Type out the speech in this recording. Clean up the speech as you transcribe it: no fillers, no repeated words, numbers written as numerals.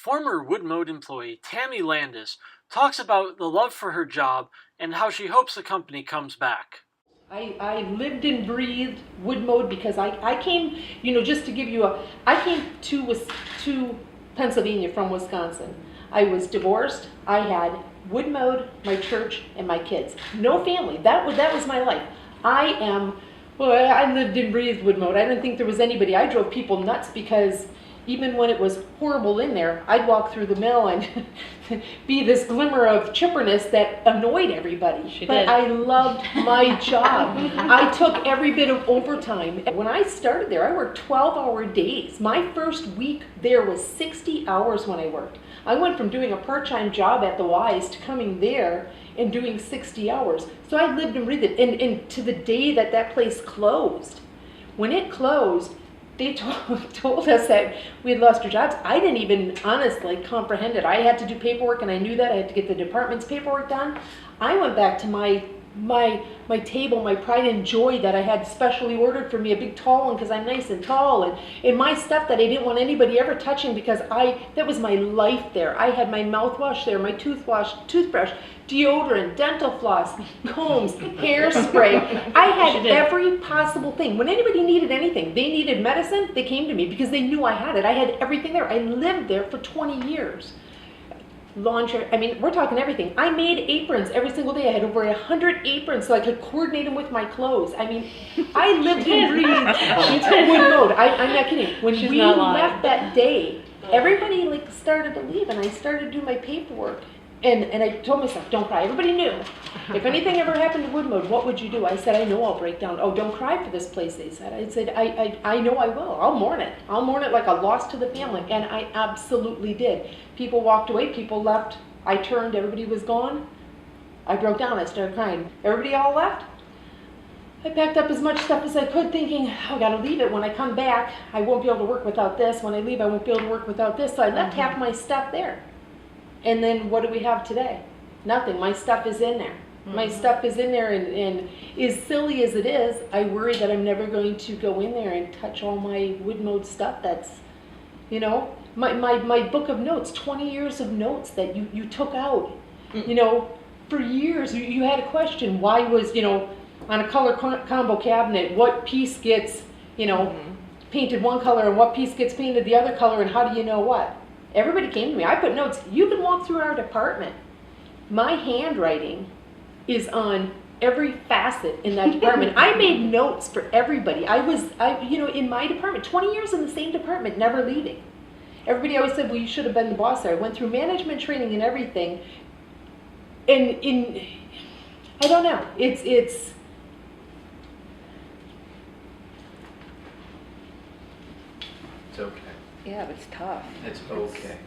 Former Woodmode employee Tammy Landis talks about the love for her job and how she hopes the company comes back. I lived and breathed Woodmode because I came, just to give you I came to Pennsylvania from Wisconsin. I was divorced. I had Woodmode, my church, and my kids. No family. That was my life. I lived and breathed Woodmode. I didn't think there was anybody. I drove people nuts because even when it was horrible in there, I'd walk through the mill and be this glimmer of chipperness that annoyed everybody. But I loved my job. I took every bit of overtime. When I started there, I worked 12-hour days. My first week there was 60 hours when I worked. I went from doing a part-time job at the Y's to coming there and doing 60 hours. So I lived and breathed it. And to the day that place closed. When it closed, they told us that we had lost our jobs. I didn't even honestly comprehend it. I had to do paperwork, and I knew that. I had to get the department's paperwork done. I went back to my table, my pride and joy that I had specially ordered for me, a big tall one because I'm nice and tall, and my stuff that I didn't want anybody ever touching because that was my life there. I had my mouthwash there, my toothbrush, deodorant, dental floss, combs, hairspray. I had every possible thing. When anybody needed anything, they needed medicine, they came to me because they knew I had it. I had everything there. I lived there for 20 years. Laundry, we're talking everything. I made aprons every single day. I had over 100 aprons so I could coordinate them with my clothes. I lived and breathed Woodmode. I'm not kidding. When we left that day, everybody started to leave, and I started doing my paperwork. And I told myself, don't cry. Everybody knew. If anything ever happened to Woodmode, what would you do? I said, I know I'll break down. Oh, don't cry for this place, they said. I said, I know I will. I'll mourn it. I'll mourn it like a loss to the family. And I absolutely did. People walked away. People left. I turned. Everybody was gone. I broke down. I started crying. Everybody all left. I packed up as much stuff as I could, thinking, I got to leave it. When I come back, I won't be able to work without this. When I leave, I won't be able to work without this. So I left half my stuff there. And then what do we have today? Nothing. My stuff is in there. My stuff is in there, and as silly as it is, I worry that I'm never going to go in there and touch all my Woodmode stuff that's, my book of notes, 20 years of notes that you took out, for years. You had a question, why was, on a color combo cabinet, what piece gets, painted one color and what piece gets painted the other color, and how do you know what? Everybody came to me. I put notes. You can walk through our department. My handwriting is on every facet in that department. I made notes for everybody. In my department, 20 years in the same department, never leaving. Everybody always said, well, you should have been the boss there. I went through management training and everything. And I don't know. It's okay. Yeah, but it's tough. It's okay.